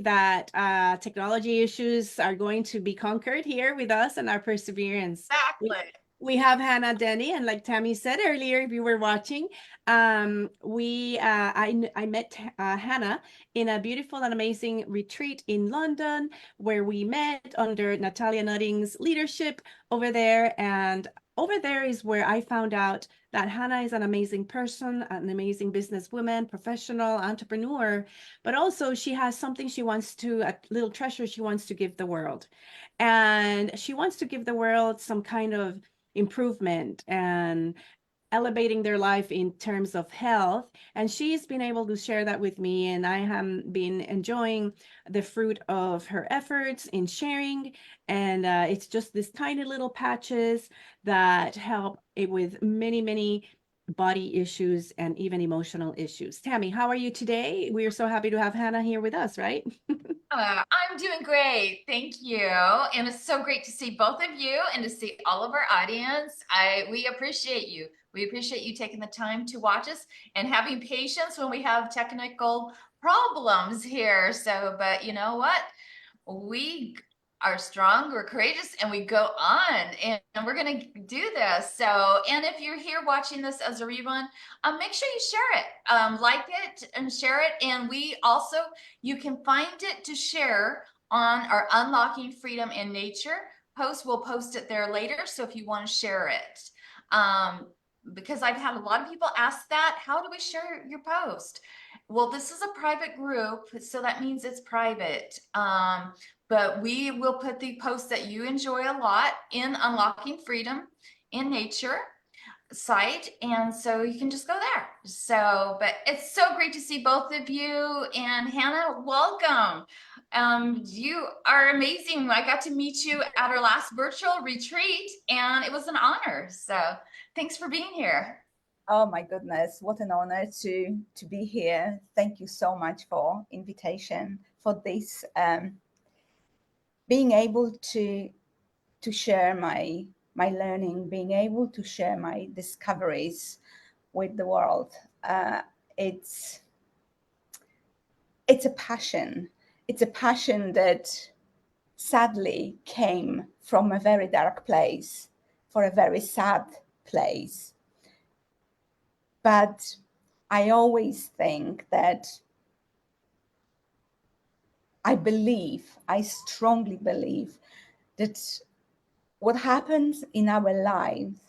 That technology issues are going to be conquered here with us and our perseverance. Exactly. We have Hanna Denny, and like Tammy said earlier, if you were watching, I met Hanna in a beautiful and amazing retreat in London, where we met under Natalia Nutting's leadership over there. And over there is where I found out that Hanna is an amazing person, an amazing businesswoman, professional, entrepreneur, but also she has something she wants to, a little treasure she wants to give the world. And she wants to give the world some kind of improvement and elevating their life in terms of health. And she's been able to share that with me, and I have been enjoying the fruit of her efforts in sharing. And it's just this tiny little patches that help it with many, many body issues and even emotional issues. Tammy, how are you today? We are so happy to have Hanna here with us, right? I'm doing great. Thank you. And it's so great to see both of you and to see all of our audience. We appreciate you. We appreciate you taking the time to watch us and having patience when we have technical problems here. So, but you know what? We are strong, we're courageous, and we go on, and we're going to do this. So, and if you're here watching this as a rerun, make sure you share it, like it and share it. And we also, you can find it to share on our Unlocking Freedom in Nature post. We'll post it there later. So if you want to share it, because I've had a lot of people ask that, how do we share your post? Well, this is a private group, so that means it's private. But we will put the posts that you enjoy a lot in Unlocking Freedom in Nature site, and so you can just go there. So, but it's so great to see both of you. And Hanna, welcome. You are amazing. I got to meet you at our last virtual retreat, and it was an honor. So thanks for being here. Oh my goodness, what an honor to be here. Thank you so much for invitation, for this being able to share my learning, being able to share my discoveries with the world. It's a passion. It's a passion that sadly came from a very dark place, for a very sad place. But I always think that I strongly believe that what happens in our lives,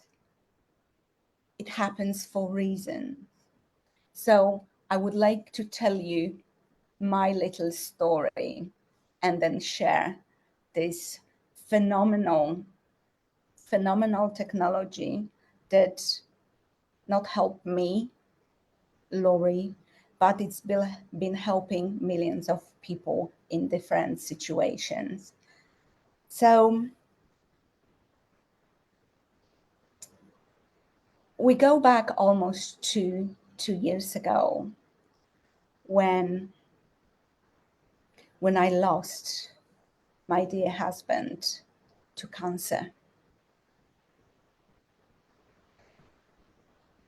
it happens for reason. So I would like to tell you my little story and then share this phenomenal technology that not helped me, Lori, but it's been helping millions of people in different situations. So we go back almost two years ago when I lost my dear husband to cancer.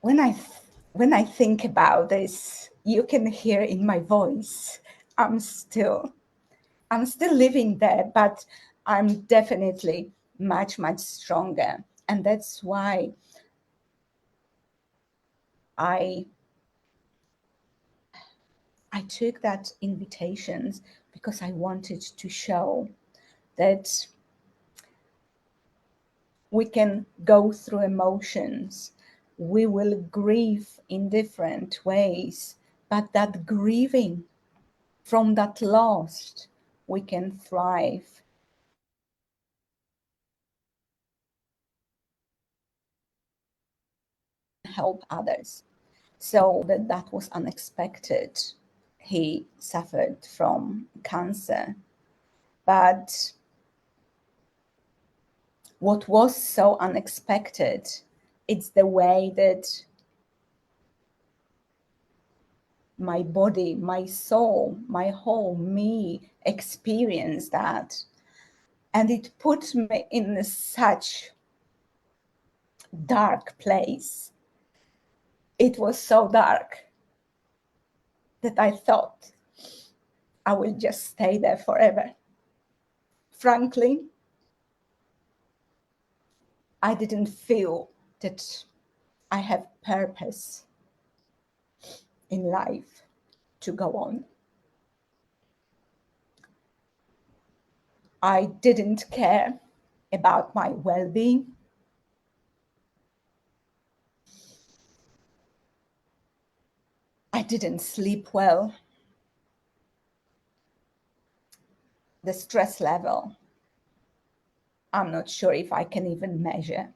When I think about this, you can hear in my voice, I'm still living there, but I'm definitely much stronger. And that's why I took that invitations, because I wanted to show that we can go through emotions. We will grieve in different ways, but that grieving from that loss, we can thrive. help others. So that was unexpected. He suffered from cancer. But what was so unexpected, it's the way that my body, my soul, my whole me experienced that. And it put me in such dark place. It was so dark that I thought I will just stay there forever. Frankly, I didn't feel that I have purpose in life to go on. I didn't care about my well-being. I didn't sleep well. The stress level, I'm not sure if I can even measure.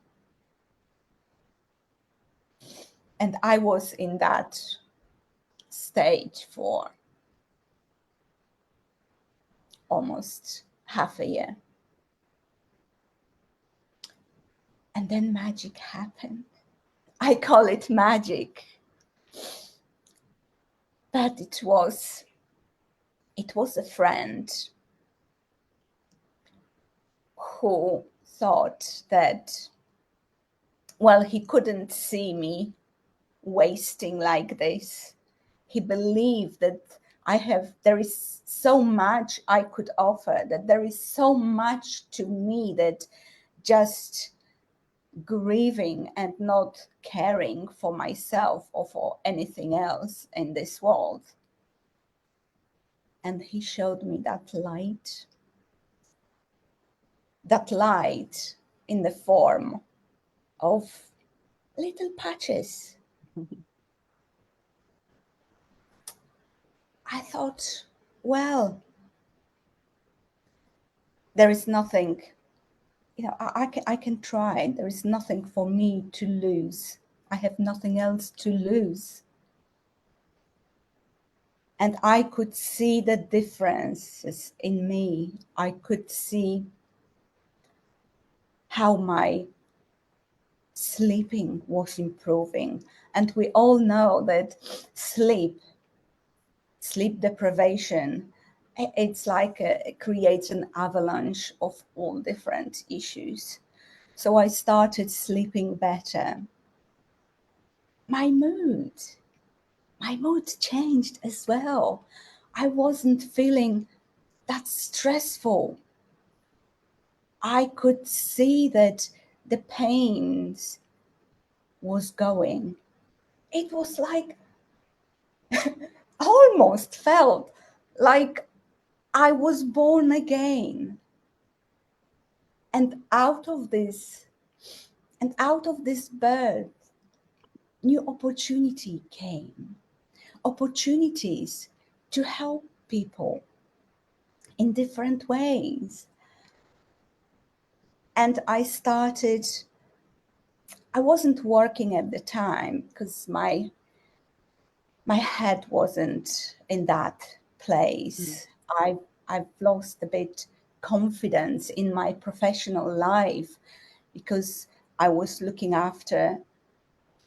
And I was in that stage for almost half a year. And then magic happened. I call it magic. But it was a friend who thought that, well, he couldn't see me wasting like this. He believed that there is so much I could offer, that there is so much to me that just grieving and not caring for myself or for anything else in this world. And he showed me that light in the form of little patches. I thought, well, there is nothing, I can try. There is nothing for me to lose. I have nothing else to lose. And I could see the differences in me. I could see how my sleeping was improving. And we all know that sleep deprivation, it's like it creates an avalanche of all different issues. So I started sleeping better. My mood changed as well. I wasn't feeling that stressful. I could see that the pains was going. It was like almost felt like I was born again. And out of this birth, new opportunity came. Opportunities to help people in different ways. And I wasn't working at the time because my head wasn't in that place. I've lost a bit confidence in my professional life because I was looking after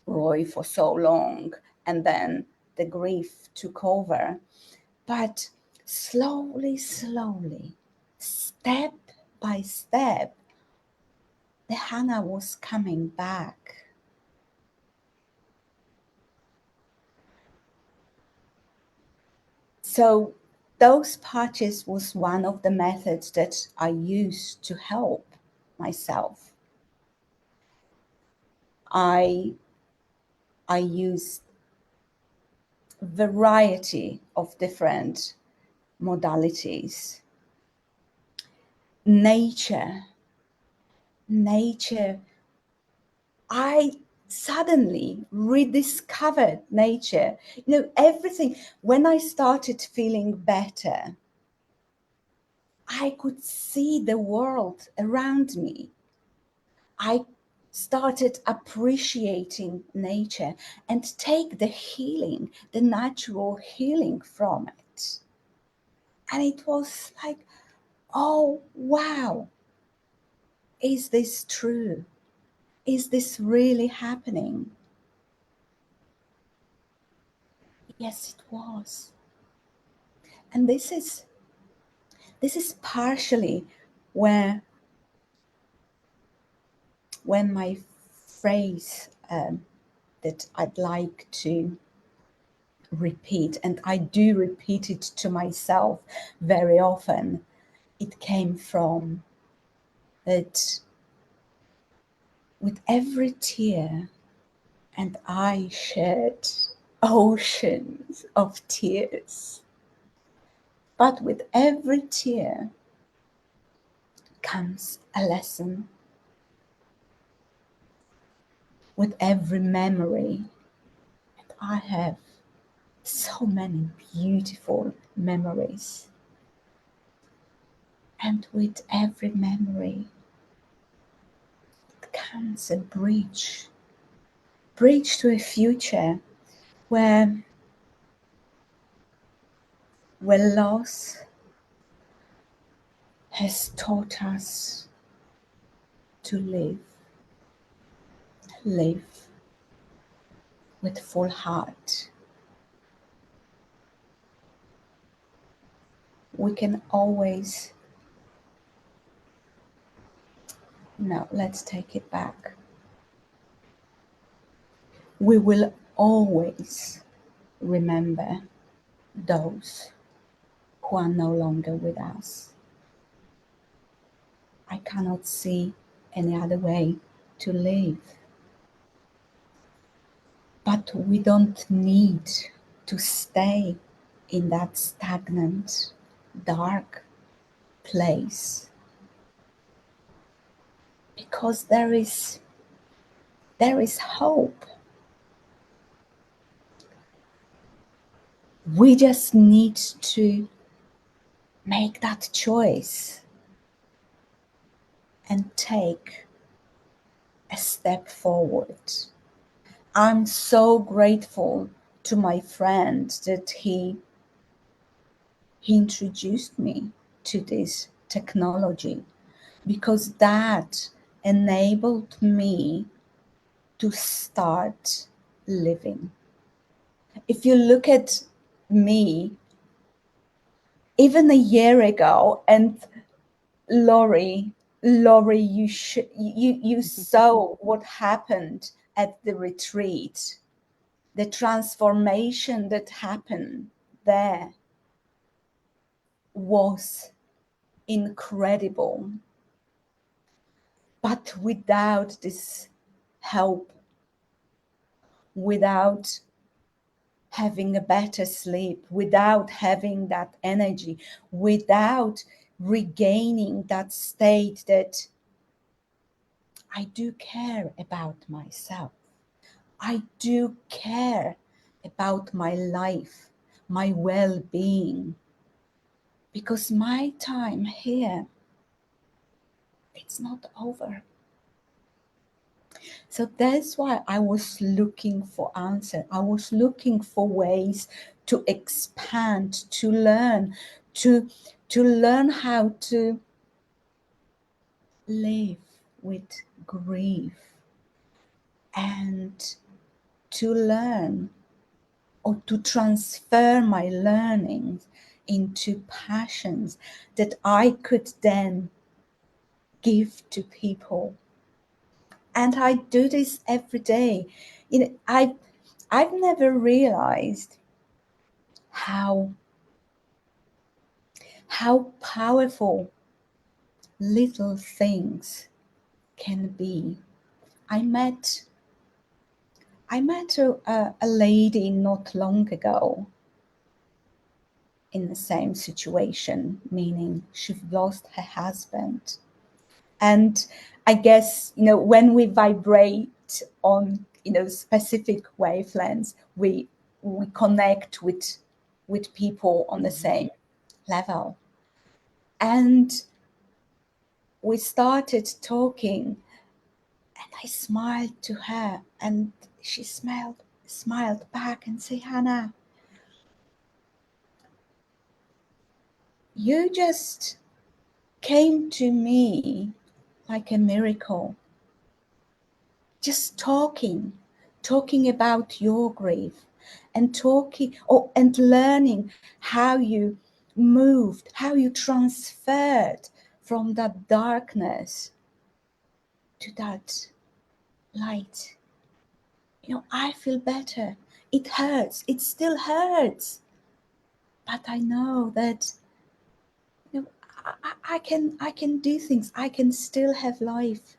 Roy for so long, and then the grief took over. But slowly, step by step, the Hanna was coming back. So those patches was one of the methods that I used to help myself. I used variety of different modalities. Nature, I suddenly rediscovered nature. Everything, when I started feeling better, I could see the world around me. I started appreciating nature and take the healing, the natural healing from it. And it was like, oh, wow, is this true? Is this really happening? Yes, it was. And this is partially where when my phrase that I'd like to repeat, and I do repeat it to myself very often, it came from that with every tear, and I shed oceans of tears, but with every tear comes a lesson. With every memory, and I have so many beautiful memories. And with every memory comes a bridge to a future where loss has taught us to live with full heart. We can always, no, let's take it back. We will always remember those who are no longer with us. I cannot see any other way to live. But we don't need to stay in that stagnant, dark place, because there is hope. We just need to make that choice and take a step forward. I'm so grateful to my friend that he introduced me to this technology, because that enabled me to start living. If you look at me, even a year ago, and Laurie, you saw what happened at the retreat, the transformation that happened there was incredible. But without this help, without having a better sleep, without having that energy, without regaining that state that I do care about myself, I do care about my life, my well-being, because my time here, it's not over. So that's why I was looking for answers. I was looking for ways to expand, to learn, to learn how to live with grief, and to learn or to transfer my learnings into passions that I could then give to people. And I do this every day. I've never realized how powerful little things can be. I met a lady not long ago in the same situation, meaning she lost her husband. And I guess, when we vibrate on, specific wavelengths, we connect with people on the same level. And we started talking, and I smiled to her, and she smiled back and said, Hannah, you just came to me like a miracle. Just talking about your grief, and and learning how you moved, how you transferred from that darkness to that light. I feel better. It hurts. It still hurts. But I know that I can do things. I can still have life.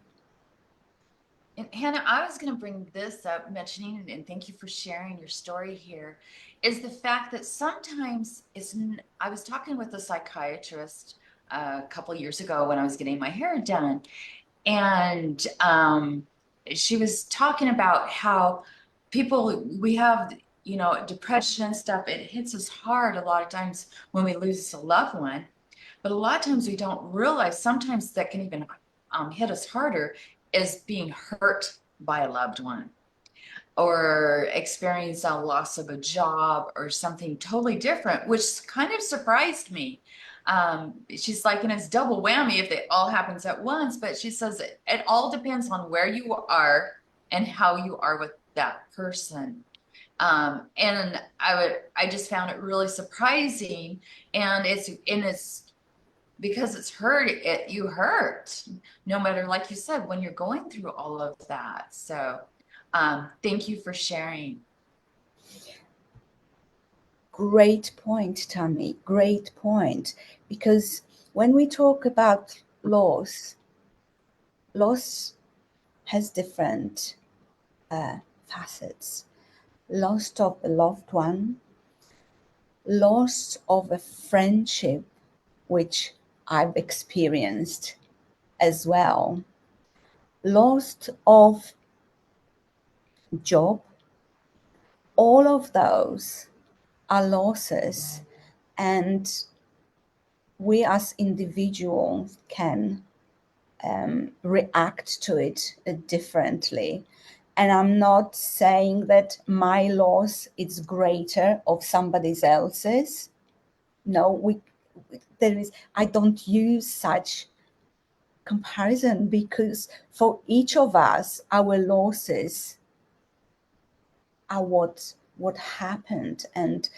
And Hannah, I was going to bring this up, mentioning, and thank you for sharing your story here, is the fact that sometimes I was talking with a psychiatrist a couple years ago when I was getting my hair done, and she was talking about how we have, depression and stuff. It hits us hard a lot of times when we lose a loved one, but a lot of times we don't realize sometimes that can even hit us harder is being hurt by a loved one or experience a loss of a job or something totally different, which kind of surprised me. She's like, and it's double whammy if it all happens at once, but she says it all depends on where you are and how you are with that person. And I just found it really surprising, and it's because it's hurt, you hurt no matter, like you said, when you're going through all of that. So thank you for sharing. Great point, Tammy. Great point. Because when we talk about loss has different facets. Loss of a loved one, loss of a friendship, which I've experienced as well, loss of job. All of those are losses, and we as individuals can react to it differently. And I'm not saying that my loss is greater of somebody else's. No, I don't use such comparison, because for each of us, our losses are what happened and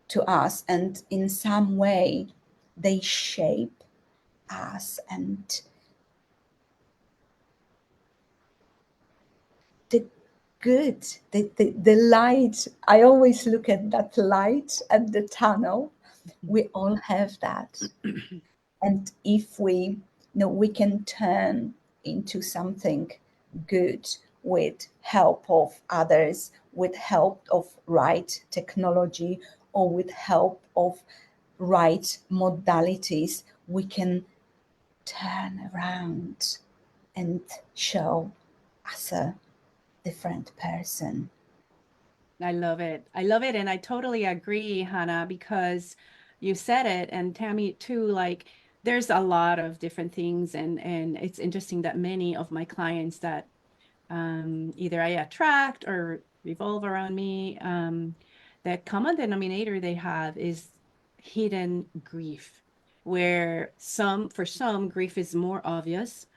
to us, and in some way they shape us. And the good, the light, I always look at that light at the tunnel. We all have that. And if we can turn into something good with help of others, with help of right technology, or with help of right modalities, we can turn around and show as a different person. I love it. I love it. And I totally agree, Hannah, because you said it, and Tammy too, like there's a lot of different things, and it's interesting that many of my clients that either I attract or revolve around me, the common denominator they have is hidden grief, where for some grief is more obvious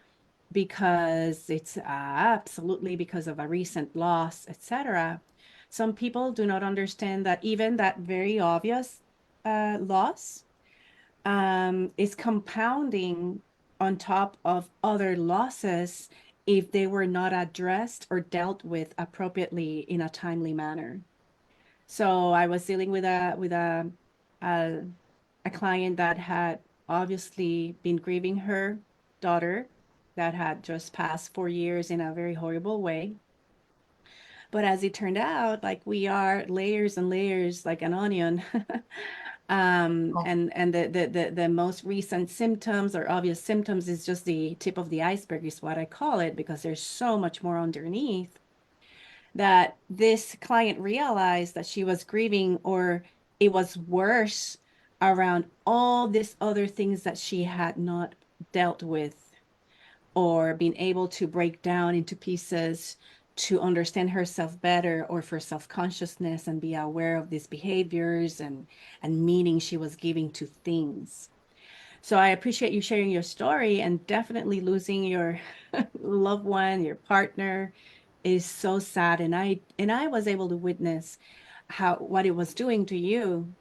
because it's absolutely because of a recent loss, etc. Some people do not understand that even that very obvious loss is compounding on top of other losses if they were not addressed or dealt with appropriately in a timely manner. So I was dealing with a, a client that had obviously been grieving her daughter that had just passed 4 years in a very horrible way. But as it turned out, like we are layers and layers like an onion. And the most recent symptoms or obvious symptoms is just the tip of the iceberg, is what I call it, because there's so much more underneath, that this client realized that she was grieving, or it was worse around all these other things that she had not dealt with or being able to break down into pieces to understand herself better, or for self-consciousness and be aware of these behaviors and meaning she was giving to things. So I appreciate you sharing your story, and definitely losing your loved one, your partner is so sad. And I was able to witness what it was doing to you.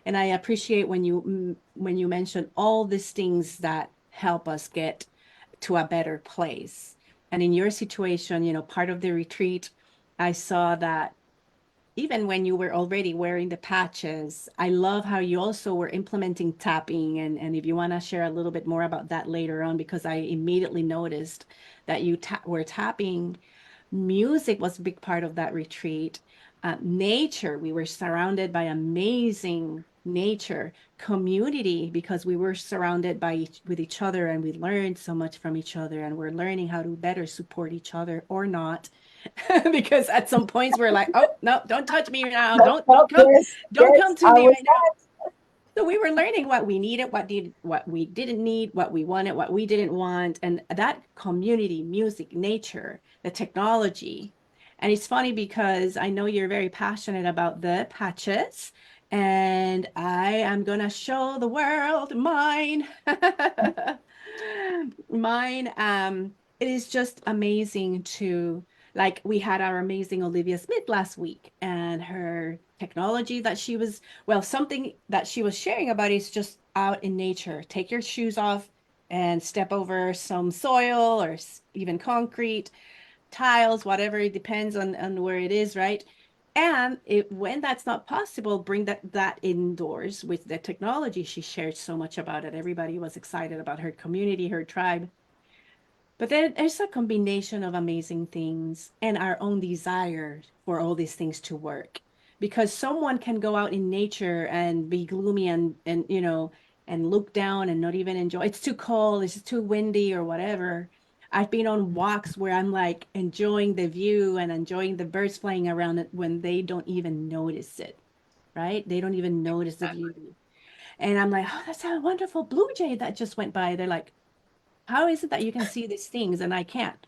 And I appreciate when you mention all these things that help us get to a better place. And in your situation, part of the retreat, I saw that even when you were already wearing the patches, I love how you also were implementing tapping. And if you want to share a little bit more about that later on, because I immediately noticed that you were tapping. Music was a big part of that retreat. Nature, we were surrounded by amazing nature. Community, because we were surrounded with each other, and we learned so much from each other, and we're learning how to better support each other or not. Because at some points we're like, oh no, don't touch me now. Yes, Don't yes, come to I me was right now. So we were learning what we needed, what we didn't need, what we wanted, what we didn't want, and that community, music, nature, the technology. And it's funny because I know you're very passionate about the patches, and I am gonna show the world mine. Mine, it is just amazing to, like, we had our amazing Olivia Smith last week, and her technology that she was, well, something that she was sharing about is just out in nature. Take your shoes off and step over some soil, or even concrete, tiles, whatever. It depends on where it is, right? And when that's not possible, bring that indoors with the technology. She shared so much about it. Everybody was excited about her community, her tribe. But then there's a combination of amazing things and our own desire for all these things to work. Because someone can go out in nature and be gloomy and and look down and not even enjoy. It's too cold, it's too windy or whatever. I've been on walks where I'm like enjoying the view and enjoying the birds flying around it when they don't even notice it, right? They don't even notice the beauty. And I'm like, oh, that's a wonderful blue jay that just went by. They're like, how is it that you can see these things and I can't?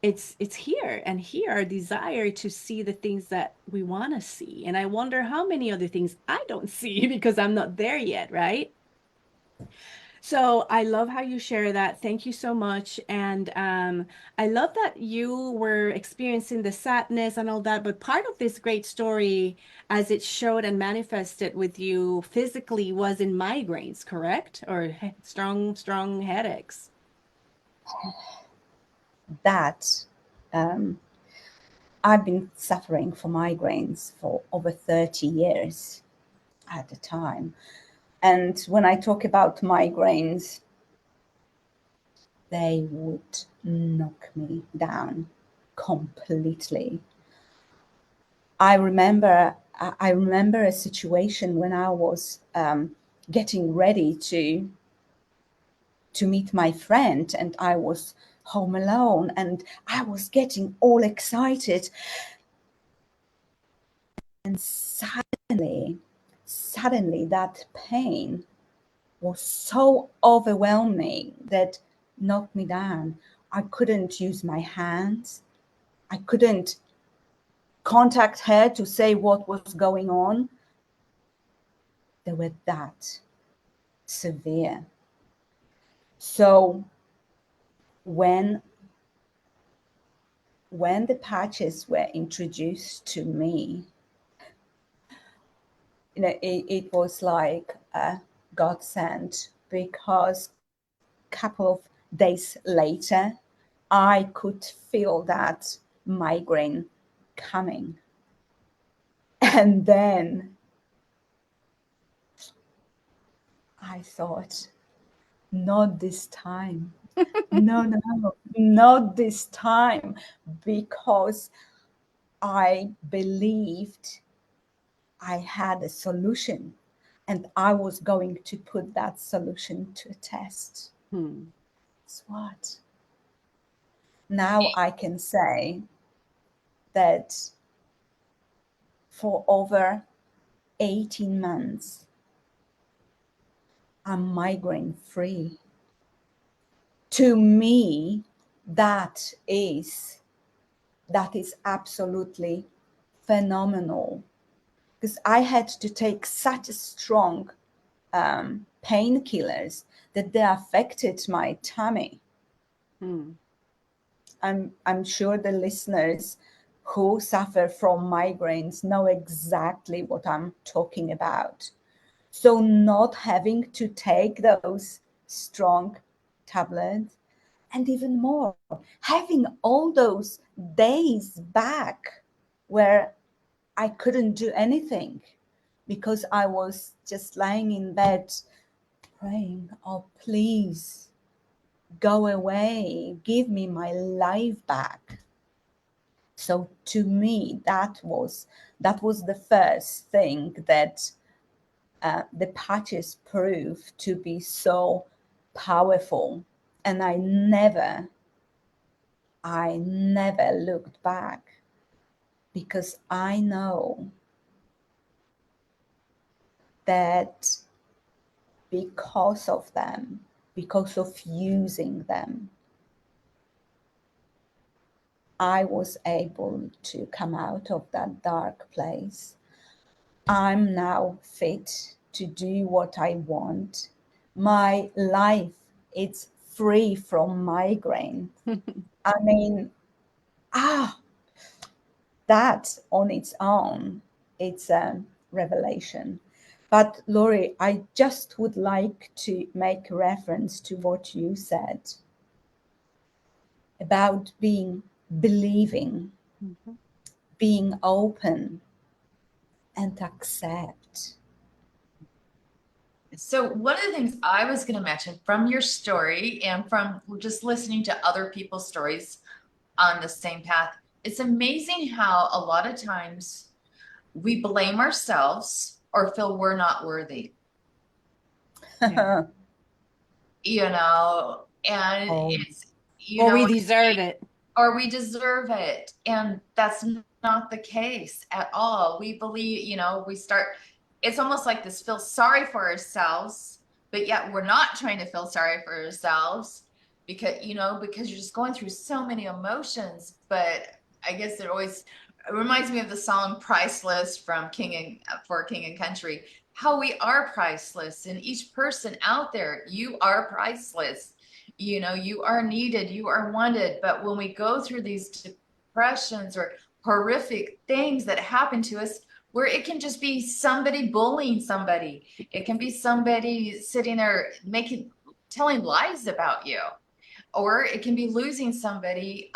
It's here, and here our desire to see the things that we want to see. And I wonder how many other things I don't see because I'm not there yet, right? So I love how you share that. Thank you so much. And I love that you were experiencing the sadness and all that. But part of this great story, as it showed and manifested with you physically, was in migraines, correct? Or strong headaches. that. Um, I've been suffering from migraines for over 30 years at the time. And when I talk about migraines, they would knock me down completely. I remember a situation when I was getting ready to meet my friend, and I was home alone, and I was getting all excited, and suddenly that pain was so overwhelming that knocked me down. I couldn't use my hands. I couldn't contact her to say what was going on. They were that severe. So when the patches were introduced to me, it was like a godsend, because couple of days later, I could feel that migraine coming. And then I thought, not this time. No, not this time. Because I believed I had a solution, and I was going to put that solution to a test. Hmm. Guess what? Now I can say that for over 18 months, I'm migraine free. to me, that is absolutely phenomenal, because I had to take such strong painkillers that they affected my tummy. I'm sure the listeners who suffer from migraines know exactly what I'm talking about. So not having to take those strong tablets, and even more, having all those days back where I couldn't do anything because I was just lying in bed praying, oh, please go away, give me my life back. So to me, that was the first thing that the patches proved to be so powerful, and I never looked back, because I know that because of them, because of using them, I was able to come out of that dark place. I'm now fit to do what I want. My life is free from migraine. I mean, ah, that on its own, it's a revelation. But Laurie, I just would like to make reference to what you said about believing, being open, and accept. So one of the things I was going to mention from your story and from just listening to other people's stories on the same path, it's amazing how a lot of times we blame ourselves or feel we're not worthy. Yeah. And Oh, it's, Or we deserve it. or we deserve it. And that's not the case at all. We believe, it's almost like this feel sorry for ourselves, but yet we're not trying to feel sorry for ourselves because you're just going through so many emotions. But I guess it reminds me of the song Priceless from for King and Country, how we are priceless, and each person out there, you are priceless. You are needed, you are wanted. But when we go through these depressions or horrific things that happen to us, where it can just be somebody bullying somebody, it can be somebody sitting there telling lies about you, or it can be losing somebody.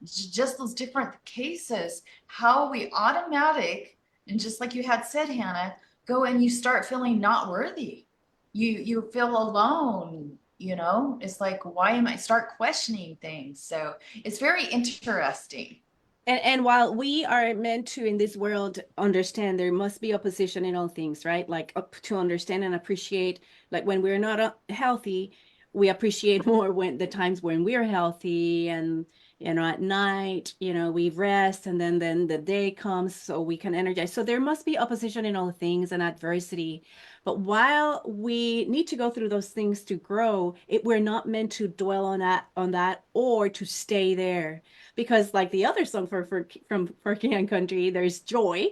Just those different cases, how we and just like you had said, Hannah, go and you start feeling not worthy. You feel alone. It's like, why am I start questioning things? So it's very interesting. And while we are meant to in this world understand there must be opposition in all things, right? Like to understand and appreciate, like when we're not healthy, we appreciate more when the times when we're healthy, and at night, we rest, and then the day comes so we can energize. So there must be opposition in all things and adversity. But while we need to go through those things to grow, we're not meant to dwell on that or to stay there, because like the other song from King and Country, there's joy,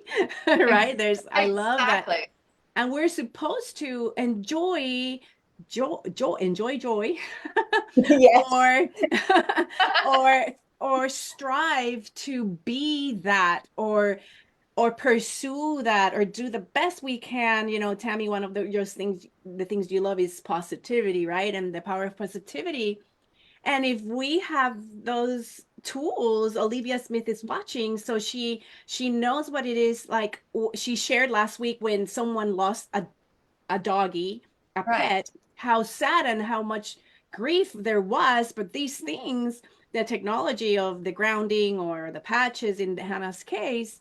right? I love that. Exactly. And we're supposed to enjoy joy, yes. or or or strive to be that, or pursue that, or do the best we can. Tammy, one of the things you love is positivity, right? And the power of positivity. And if we have those tools, Olivia Smith is watching, so she knows what it is like. She shared last week when someone lost a doggy, a Right. pet, how sad and how much grief there was. But these things, the technology of the grounding or the patches in Hannah's case,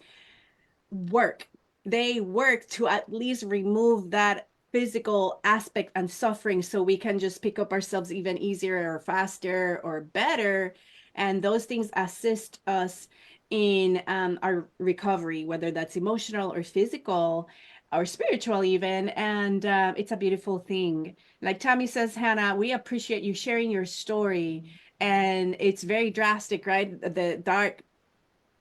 work. They work to at least remove that physical aspect and suffering, so we can just pick up ourselves even easier or faster or better. And those things assist us in our recovery, whether that's emotional or physical. or spiritual even, and it's a beautiful thing. Like Tammy says, Hannah, we appreciate you sharing your story, and it's very drastic, right? The dark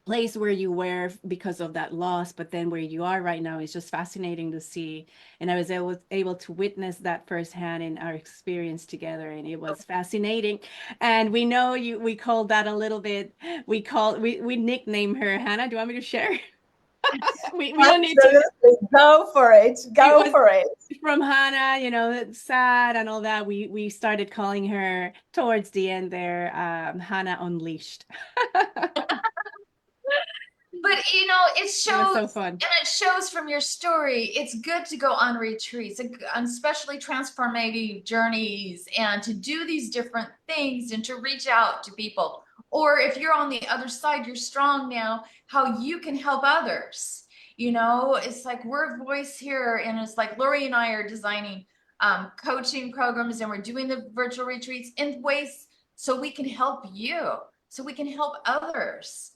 place where you were because of that loss, but then where you are right now is just fascinating to see. And I was able to witness that firsthand in our experience together, and it was fascinating. And we know you, we called that a little bit, we nickname her Hannah. Do you want me to share? We don't need to. Absolutely. Go for it. It Go was for it. from Hannah, sad and all that. We started calling her towards the end there, Hannah Unleashed. But it It was shows, so fun. and it shows from your story. It's good to go on retreats, on especially transformative journeys, and to do these different things and to reach out to people. Or if you're on the other side, you're strong now, how you can help others. It's like we're a voice here, and it's like Lori and I are designing coaching programs, and we're doing the virtual retreats in ways so we can help you, so we can help others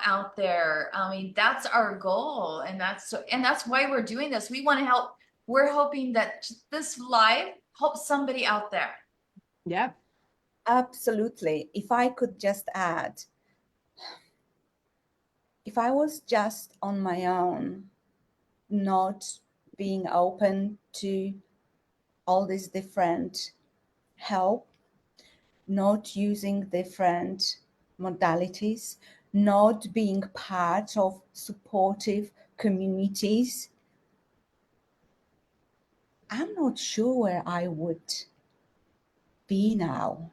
out there. I mean, that's our goal. And that's why we're doing this. We want to help. We're hoping that this live helps somebody out there. Yeah. Absolutely. If I could just add, if I was just on my own, not being open to all these different help, not using different modalities, not being part of supportive communities, I'm not sure where I would be now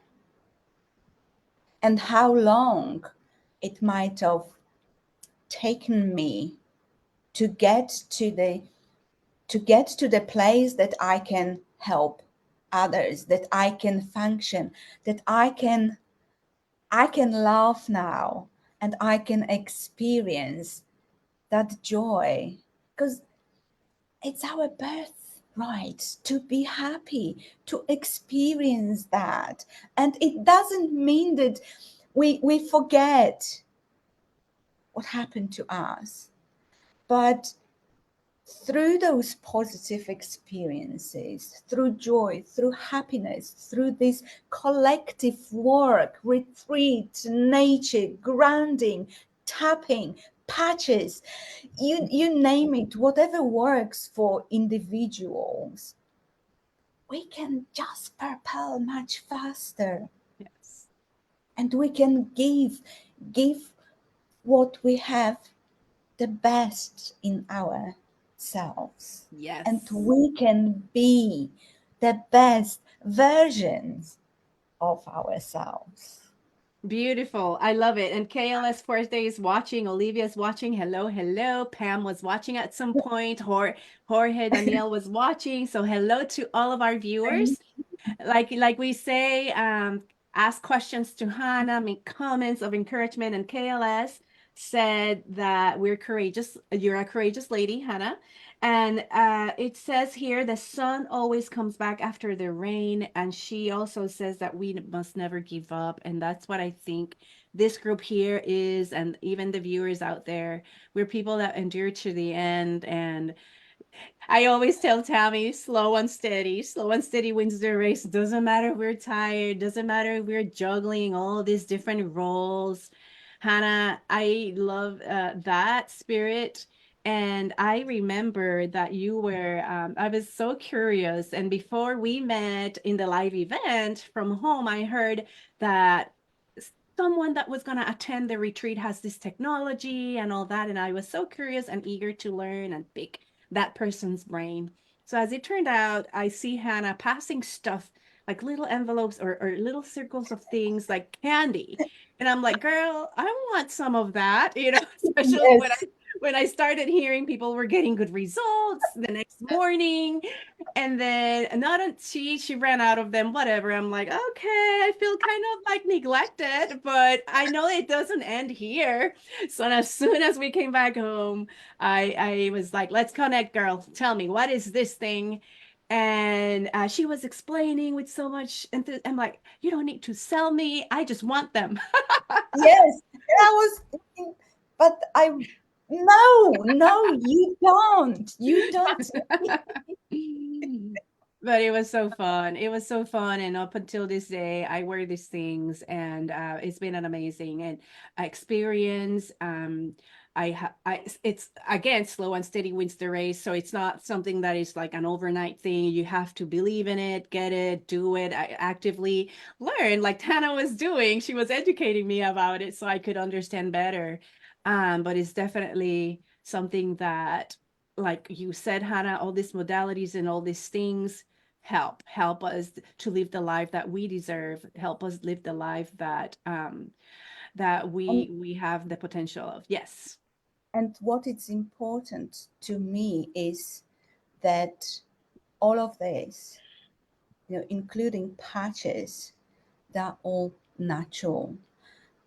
and how long it might have taken me to get to the place that I can help others, that I can function, that I can laugh now and I can experience that joy, because it's our birthright to be happy, to experience that. And it doesn't mean that we forget what happened to us, but through those positive experiences, through joy, through happiness, through this collective work, retreat, nature, grounding, tapping, patches, you name it, whatever works for individuals, we can just propel much faster, Yes. and we can give what we have, the best in ourselves, Yes. and we can be the best versions of ourselves. Beautiful. I love it. And KLS Forte is watching. Olivia's watching. Hello, hello. Pam was watching at some point. Jorge Daniel was watching. So hello to all of our viewers. Like we say, ask questions to Hannah, make comments of encouragement, and KLS said that we're courageous. You're a courageous lady, Hannah. And it says here the sun always comes back after the rain. And she also says that we must never give up. And that's what I think this group here is, and even the viewers out there. We're people that endure to the end. And I always tell Tammy, slow and steady wins the race. Doesn't matter if we're tired, doesn't matter if we're juggling all these different roles. Hannah, I love that spirit. And I remember that you were, I was so curious. And before we met in the live event from home, I heard that someone that was going to attend the retreat has this technology and all that. And I was so curious and eager to learn and pick that person's brain. So as it turned out, I see Hannah passing stuff like little envelopes or little circles of things like candy. And I'm like, girl, I want some of that, especially Yes, when I started hearing people were getting good results the next morning. And then not until she ran out of them, whatever. I'm like, okay, I feel kind of like neglected, but I know it doesn't end here. So as soon as we came back home, I was like, let's connect, girl. Tell me, what is this thing? And she was explaining with so much I'm like, you don't need to sell me. I just want them. yes. And I was thinking, but No, you don't. You don't. But it was so fun. It was so fun, and up until this day, I wear these things, and it's been an amazing and experience. It's again slow and steady wins the race. So it's not something that is like an overnight thing. You have to believe in it, get it, do it, actively learn, like Tana was doing. She was educating me about it so I could understand better. But it's definitely something that, like you said, Hannah, all these modalities and all these things help us to live the life that we deserve, help us live the life that that And, we have the potential of. Yes. and what is important to me is that all of this, including patches, they're all natural.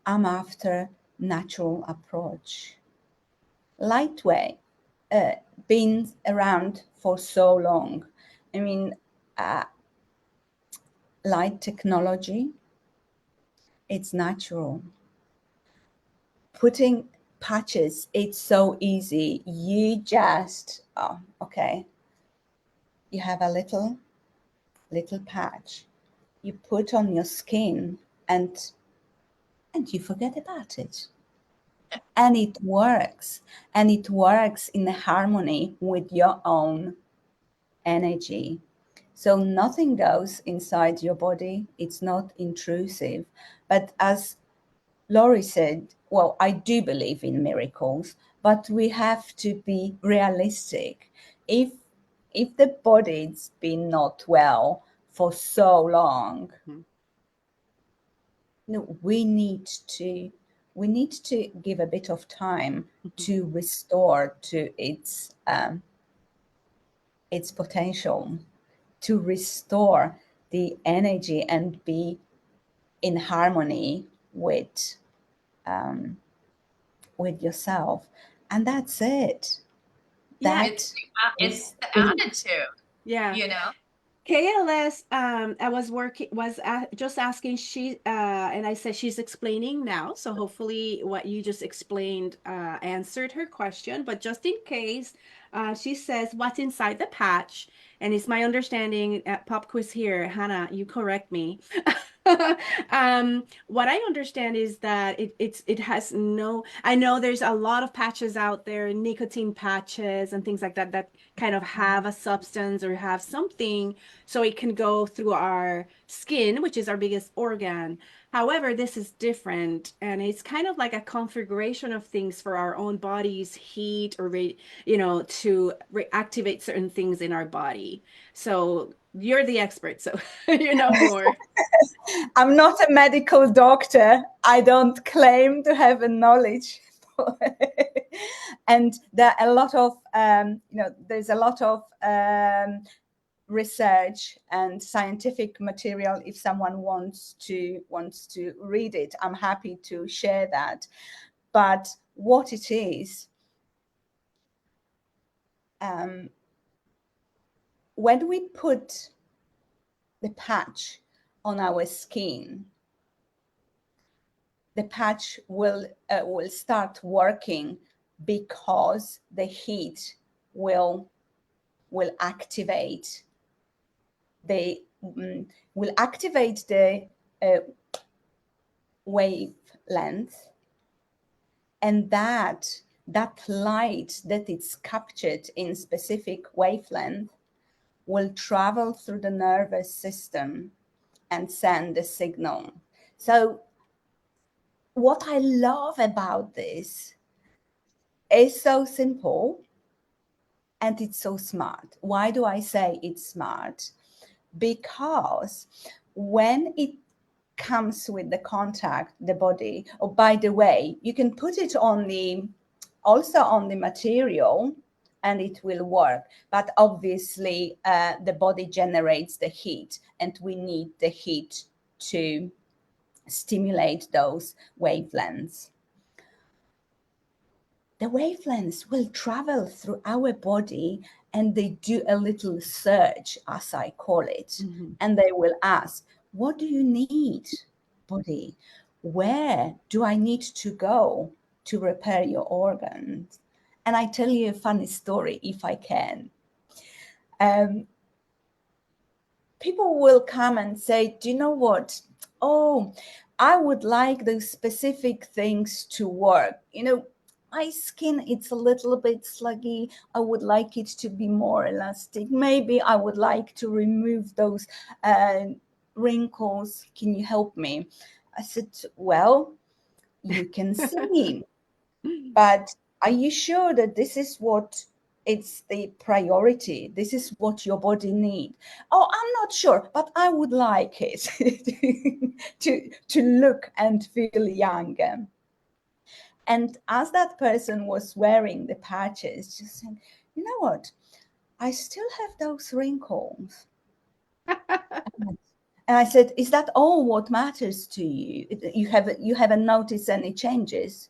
I'm after natural approach. Lightweight, been around for so long. I mean, uh, light technology, it's natural. Putting patches, it's so easy. You just, oh, okay, you have a little patch. You put on your skin and you forget about it. And it works. And it works in harmony with your own energy. So nothing goes inside your body. It's not intrusive. But as Laurie said, well, I do believe in miracles, but we have to be realistic. If the body's been not well for so long, Mhm. we need to give a bit of time Mhm. to restore to its potential, to restore the energy and be in harmony um, with yourself, and that's it. Yeah. That It's is the the attitude, Yeah. you know. KLS, I was working, just asking, and I said she's explaining now. So hopefully what you just explained answered her question. But just in case, she says, what's inside the patch? And it's my understanding, pop quiz here, Hannah, you correct me. What I understand is that it has no, I know there's a lot of patches out there, nicotine patches and things like that, that kind of have a substance or have something so it can go through our skin, which is our biggest organ. However, this is different, and it's kind of like a configuration of things for our own body's heat or to reactivate certain things in our body. So you're the expert, so you know more. I'm not a medical doctor. I don't claim to have a knowledge. And there are a lot of there's a lot of research and scientific material. If someone wants to read it, I'm happy to share that. But what it is, um, when we put the patch on our skin, the patch will start working because the heat will activate the uh, wavelength, and that light that it's captured in specific wavelength will travel through the nervous system and send a signal. So what I love about this is so simple and it's so smart. Why do I say it's smart? Because when it comes with the contact, the body, oh, by the way, you can put it on the material and it will work. But obviously, the body generates the heat, and we need the heat to stimulate those wavelengths. The wavelengths will travel through our body and they do a little search, as I call it. Mhm. And they will ask, what do you need, body? Where do I need to go to repair your organs? And I tell you a funny story if I can. Um, People will come and say, do you know what? Oh, I would like those specific things to work. My skin, it's a little bit sluggy. I would like it to be more elastic. Maybe I would like to remove those wrinkles. Can you help me? I said, well, you can see, but are you sure that this is what it's the priority? This is what your body need? Oh, I'm not sure, but I would like it to look and feel younger. And as that person was wearing the patches, just saying, you know what? I still have those wrinkles. And I said, is that all what matters to you? You haven't noticed any changes?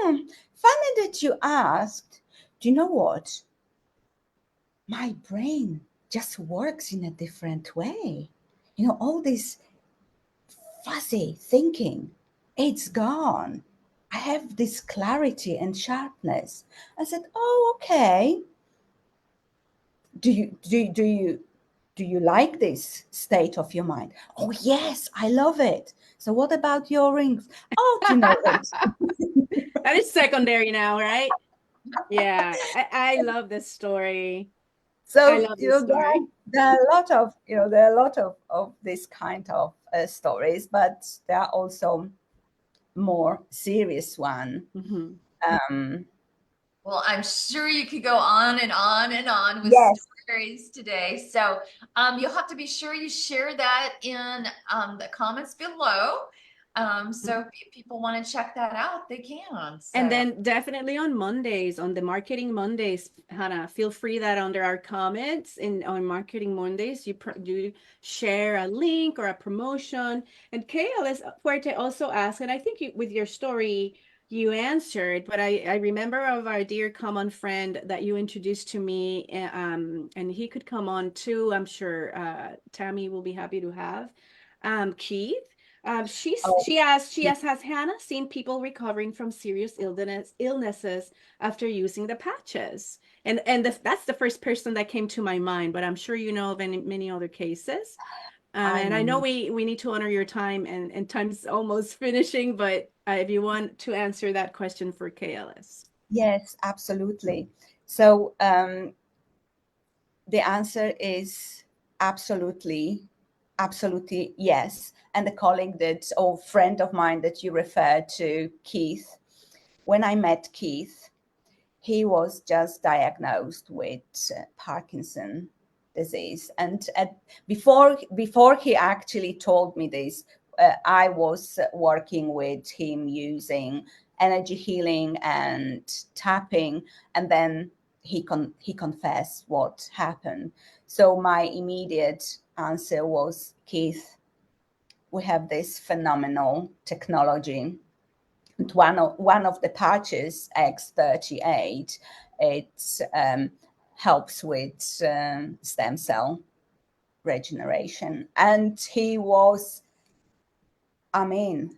Funny that you asked. Do you know what? My brain just works in a different way. All this fuzzy thinking, it's gone. I have this clarity and sharpness. I said, oh, okay. Do you like this state of your mind? Oh, yes, I love it. So what about your rings? Oh, do you know what? That is secondary now, right? Yeah, I love this story. I So love this story. there are a lot of this kind of stories, but there are also more serious one. Hmm. Um, Well, I'm sure you could go on and on and on with yes, stories today. So you'll have to be sure you share that in the comments below. So if people want to check that out, they can. And So then definitely on Mondays, on the Marketing Mondays, Hannah, feel free that under our comments on Marketing Mondays, you share a link or a promotion. And KLS Fuerte also asked, and I think with your story, you answered, but I remember of our dear common friend that you introduced to me, and he could come on too. I'm sure Tammy will be happy to have Keith. oh, She asked, has Hannah seen people recovering from serious illnesses after using the patches? And that's the first person that came to my mind, but I'm sure you know of many other cases. And I know I'm we need to honor your time, and time's almost finishing, but if you want to answer that question for KLS. yes, absolutely. So the answer is absolutely yes. And the colleague or friend of mine that you referred to, Keith, when I met Keith, he was just diagnosed with Parkinson disease. And before he actually told me this, I was working with him using energy healing and tapping, and then he confessed what happened. So my immediate answer was, Keith, we have this phenomenal technology. And one of the patches, X38, it helps with stem cell regeneration. And he was, I mean,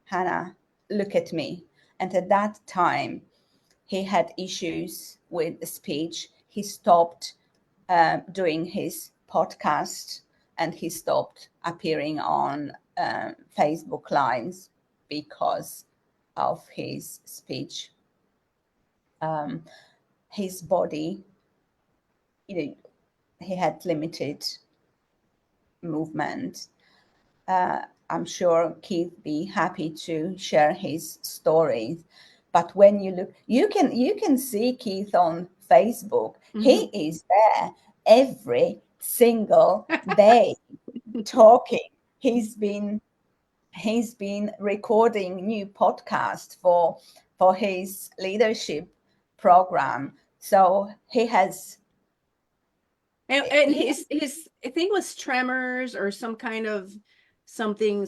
Hannah, look at me. And at that time, he had issues with the speech. He stopped doing his podcast, and he stopped appearing on Facebook Lives because of his speech. His body, he had limited movement. I'm sure Keith be happy to share his stories. But when you look, you can see Keith on Facebook. He is there every single day talking. He's been recording new podcasts for his leadership program. So he has, And yeah, his I think it was tremors or some kind of something,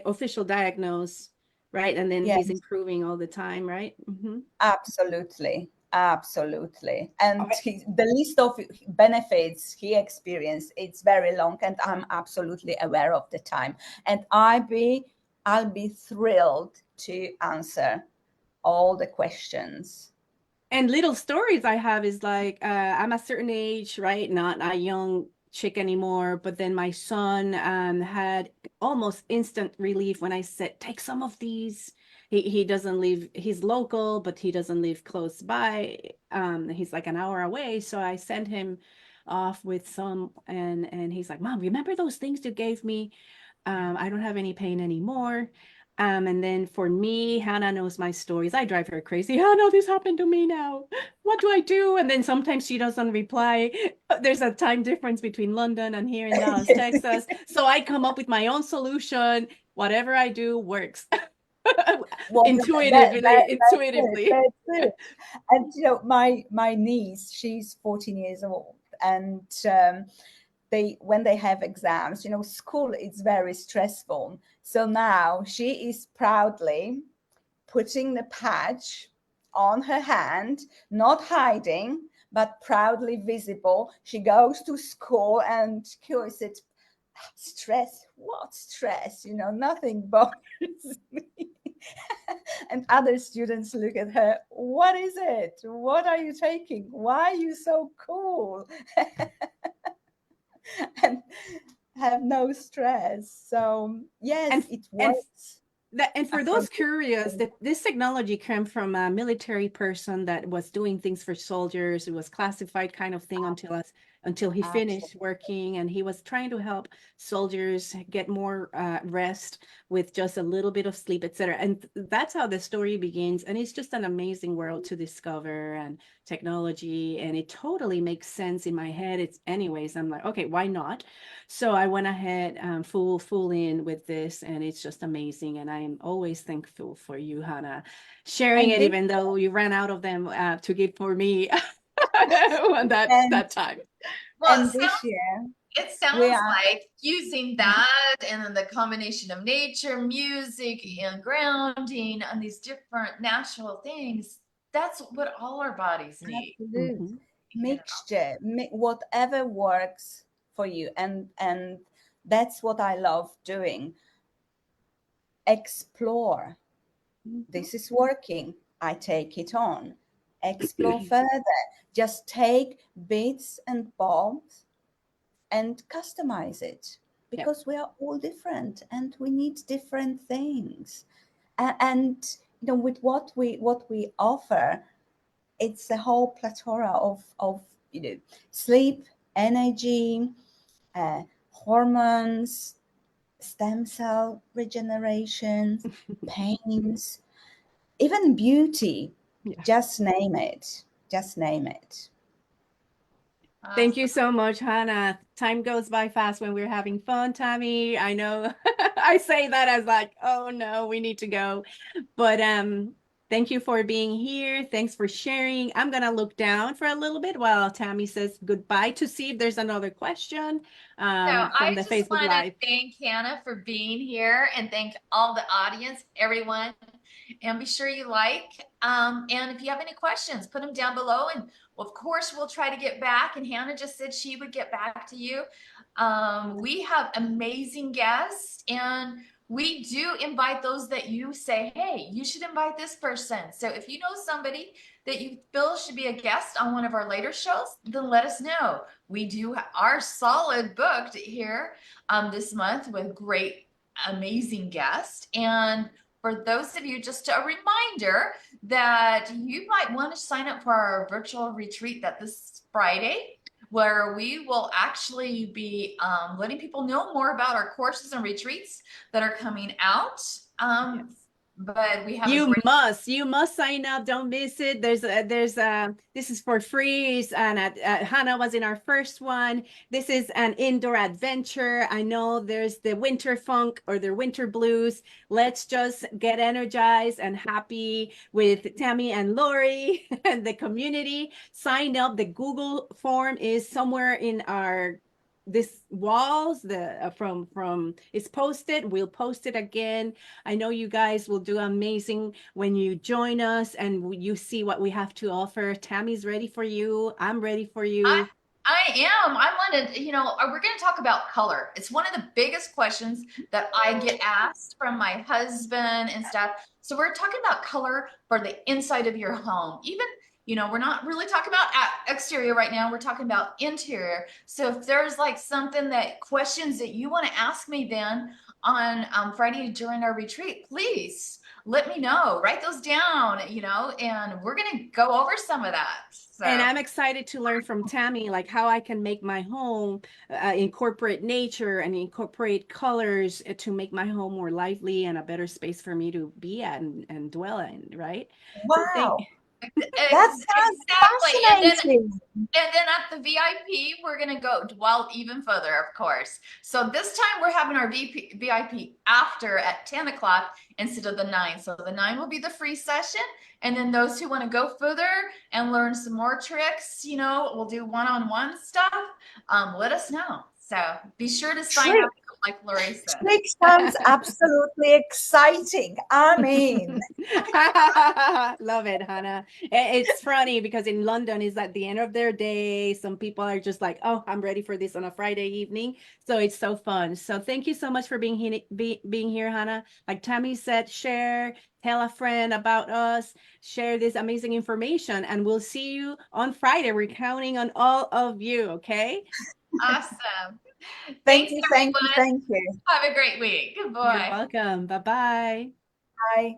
official diagnose, right? And then yeah, he's improving all the time, right? Hmm. absolutely. And the list of benefits he experienced, it's very long, and I'm absolutely aware of the time. And I'll be thrilled to answer all the questions. And little stories I have is like, I'm a certain age, right? Not a young chick anymore. But then my son had almost instant relief when I said, take some of these. He doesn't live, he's local, but he doesn't live close by. He's like an hour away. So I sent him off with some, and he's like, Mom, remember those things you gave me? I don't have any pain anymore. And then for me, Hannah knows my stories. I drive her crazy. Hannah, this happened to me now. What do I do? And then sometimes she doesn't reply. There's a time difference between London and here in Dallas, Texas. So I come up with my own solution. Whatever I do works. Well, Intuitively. that's it. And you know, my niece, she's 14 years old, and they when they have exams, you know, school is very stressful. So now she is proudly putting the patch on her hand, not hiding, but proudly visible. She goes to school and Kyo said, stress, what stress? You know, nothing bothers me. And other students look at her, what is it? What are you taking? Why are you so cool? And have no stress. So yes, And it and works. and for those curious, that this technology came from a military person that was doing things for soldiers. It was classified kind of thing until he finished Absolutely. working, and he was trying to help soldiers get more rest with just a little bit of sleep, etc. And that's how the story begins. And it's just an amazing world to discover and technology, and it totally makes sense in my head. It's anyways, I'm like, okay, why not? So I went ahead full in with this, and it's just amazing. And I'm always thankful for you, Hannah, sharing And it, this even though you ran out of them to give for me on and that time. Well, and this year it we sounds are like using that and then the combination of nature, music, and grounding and these different natural things. That's what all our bodies need. absolute Mhm. You know? mixture, whatever works for you, and that's what I love doing. Explore. Mhm. This is working. I take it on. Explore further. Just take bits and bobs and customize it, Yep. because we are all different and we need different things. And you know, with what we offer, it's a whole plethora of you know, sleep, energy, hormones, stem cell regeneration, pains, even beauty. Yeah. Just name it. Just name it. Thank you Awesome. so much, Hannah. Time goes by fast when we're having fun, Tammy. I know I say that as like, oh no, we need to go. But thank you for being here. Thanks for sharing. I'm gonna look down for a little bit while Tammy says goodbye to see if there's another question So from I the just Facebook want to Live. thank Hannah for being here and thank all the audience, everyone. And be sure you like. And if you have any questions, put them down below. And of course, we'll try to get back. And Hannah just said she would get back to you. We have amazing guests, and we do invite those that you say, hey, you should invite this person. So if you know somebody that you feel should be a guest on one of our later shows, then let us know. We do are solid booked here this month with great, amazing guests. And for those of you, just a reminder that you might want to sign up for our virtual retreat that this Friday, where we will actually be letting people know more about our courses and retreats that are coming out. Yes. But we have a great You must sign up. Don't miss it. This is for free. And Hannah was in our first one. This is an indoor adventure. I know there's the winter funk or the winter blues. Let's just get energized and happy with Tammy and Lori and the community. Sign up. The Google form is somewhere in our this walls the from it's posted. We'll post it again. I know you guys will do amazing when you join us and you see what we have to offer. Tammy's ready for you. I'm ready for I you. I am. I wanted, we're going to talk about color. It's one of the biggest questions that I get asked from my husband and stuff. So we're talking about color for the inside of your home. Even, we're not really talking about exterior right now. We're talking about interior. So if there's like something that questions that you want to ask me then on Friday during our retreat, please let me know. Write those down, and we're going to go over some of that. So. And I'm excited to learn from Tammy, like how I can make my home incorporate nature and incorporate colors to make my home more lively and a better space for me to be at and dwell in, right? So Wow. That sounds Exactly. fascinating. And then at the VIP, we're going to go dwell even further, of course. So this time we're having our VIP after at 10 o'clock instead of the 9. So the 9 will be the free session. And then those who want to go further and learn some more tricks, we'll do one-on-one stuff. Let us know. So be sure to sign up, like Lori said. Trick sounds absolutely exciting. I mean, love it, Hannah. It's funny because in London is at the end of their day. Some people are just like, oh, I'm ready for this on a Friday evening. So it's so fun. So thank you so much for being here, Hannah. Like Tammy said, share, tell a friend about us, share this amazing information, and we'll see you on Friday. We're counting on all of you, okay? Awesome. thank Thanks, you, everyone. thank you, thank you. Have a great week. You're Bye. welcome. Bye-bye. Bye.